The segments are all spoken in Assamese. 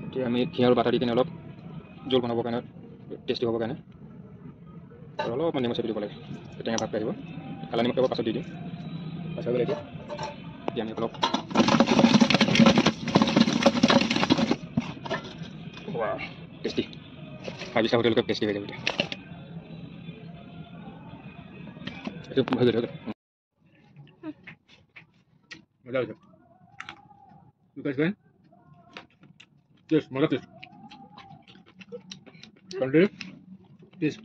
এতিয়া আমি ঘি আৰু বাটাৰ দি কিনে অলপ জোল বনাবৰ কাৰণে টেষ্টি হ'বৰ কাৰণে আৰু অলপমান নেমু চেপি দিব লাগে, টেঙা ভাত আহিব। কালা নিমখ পাছত দি দিম। পাছত হৈ গ'ল এতিয়া আমি অলপ টেষ্টি 5 স্টাৰ হোটেলকে টেষ্টি হৈ যাব এতিয়া। এইটো হৈ গ'ল মজা হৈছে। You guys going? Yes, mother fish. Country? Yes.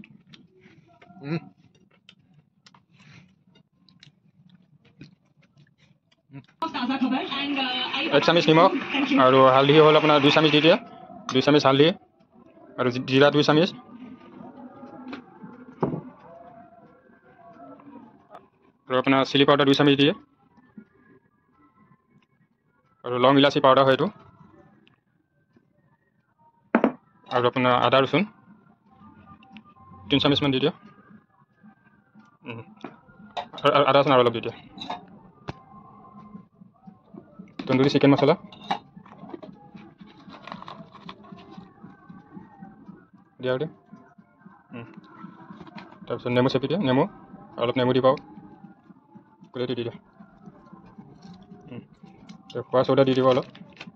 एक चामच निमख और हालधि हल अपना 2 चामच दी दिए, 2 चामच हालधि और जीरा 2 चामच और अपना चिली पाउडर 2 चामच दिए और लौंग इलाची पाउडर है और अपना आदा रसुन 3 चामच मान दी दिए और आदा रसुन और अलग दी दिए। तंदूरी चिकेन मसाला दिया दिए तरह नेमू चेपी दिए, नेमू अलग नेमू दी पाओ गोटे दी दिए खোৱা চৌদা দি দিব অলপ,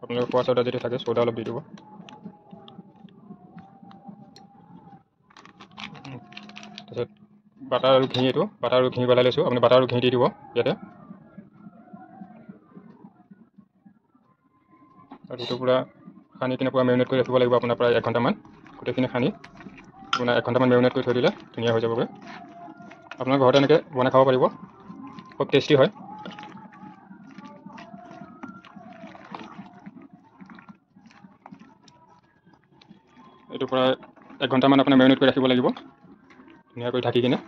আপোনালোকে খোৱা চৌদা যদি থাকে চৌদা অলপ দি দিব। তাৰপিছত বাটাৰ আৰু ঘি, এইটো বাটাৰ আৰু ঘি পেলাই লৈছোঁ, আপুনি বাটাৰ আৰু ঘি দি দিব ইয়াতে। আৰু এইটো পূৰা সানি কিনে পূৰা মেৰিনেট কৰি ৰাখিব লাগিব আপোনাৰ প্ৰায় 1 ঘণ্টামান। গোটেইখিনি সানি আপোনাৰ 1 ঘণ্টামান মেৰিনেট কৰি থৈ দিলে ধুনীয়া হৈ যাবগৈ। আপোনাৰ ঘৰতে এনেকৈ বনাই খাব পাৰিব, খুব টেষ্টি হয়। এইটো প্ৰায় 1 ঘণ্টামান আপোনাৰ মেৰিনেট কৰি ৰাখিব লাগিব ধুনীয়াকৈ ঢাকি কিনে।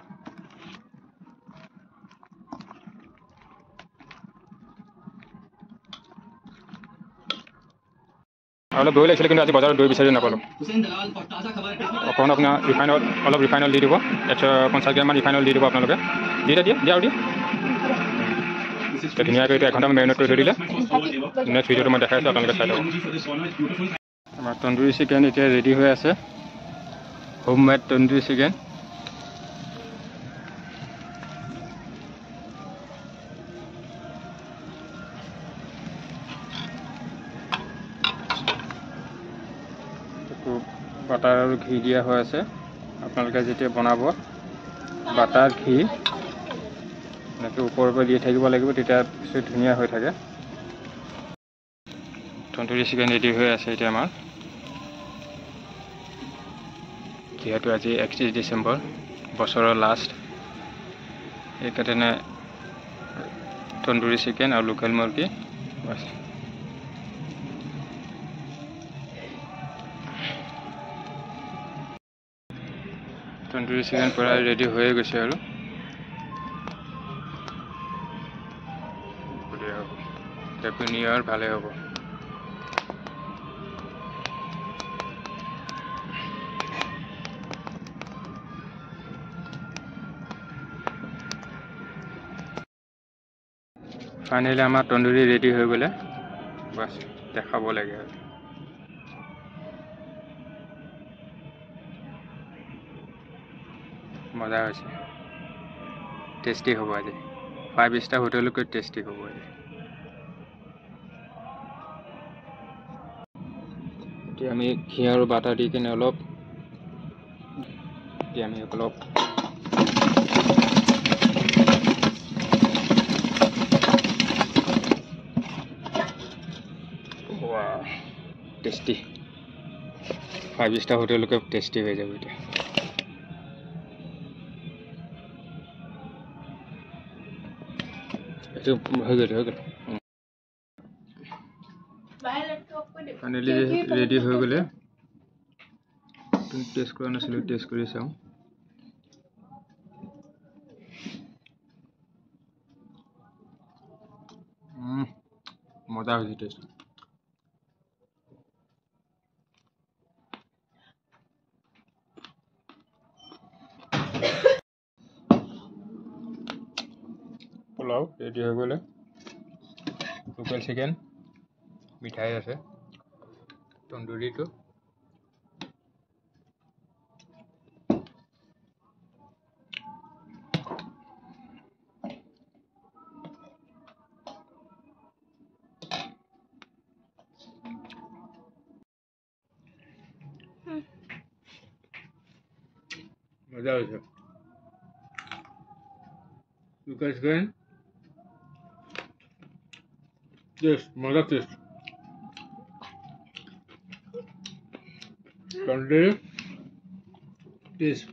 অলপ দৈ লাগিছিলে কিন্তু আজি বজাৰত দৈ বিচাৰি নাপালোঁ। অকণমান আপোনাৰ ৰিফাইন অইল, অলপ ৰিফাইন অইল দি দিব, 150 গ্ৰামমান ৰিফাইন অইল দি দিব আপোনালোকে। দিয়া আৰু ধুনীয়াকৈ এইটো 1 ঘণ্টামান মেৰিনেট কৰি থৈ দিলে নেক্সট ভিডিঅ'টো মই দেখাই আছোঁ, আপোনালোকে চাই ল'ব। আমাৰ তন্দুৰী চিকেন এতিয়া ৰেডি হৈ আছে, home made tandoori chicken. Butter আৰু ঘি দিয়া হৈ আছে। আপোনালোকে যেতিয়া বনাব বাটাৰ ঘি এনেকৈ ওপৰৰ পৰা দি থাকিব লাগিব, তেতিয়া পিছত ধুনীয়া হৈ থাকে। তন্দুৰী চিকেন ৰেডি হৈ আছে এতিয়া আমাৰ। যিহেতু আজি 31 ডিচেম্বৰ, বছৰৰ লাষ্ট, এইকাৰণে তন্দুৰী চিকেন আৰু লোকেল মুৰ্গী বাছ। তন্দুৰী চিকেন প্ৰায় ৰেডি হৈয়ে গৈছে আৰু হেপী নিউ ইয়াৰ, ভালে হ'ব। ফাইনেলি আমাৰ তন্দুৰী ৰেডি হৈ গ'লে বাছ দেখাব লাগে আৰু। মজা হৈছে, টেষ্টি হ'ব আজি, 5 স্টাৰ হোটেলতকৈ টেষ্টি হ'ব আজি। এতিয়া আমি ঘি আৰু বাটাৰ দি কিনে অলপ টেষ্টি 5 স্টাৰ হোটেললৈকে টেষ্টি হৈ যাব এতিয়া। এইটো হৈ গ'ল ফাইনেলি ৰেডি হৈ গ'লে। টেষ্ট কৰা নাছিলোঁ, টেষ্ট কৰি চাওঁ। মজা হৈছে টেষ্ট। পোলাও ৰেডি হৈ গ'লে, লোকেল চিকেন, মিঠাই আছে। তন্দুরিটো মজা হয়েছে। You guys going? Yes, মজা টেস্ট। তন্দুরি টেস্ট।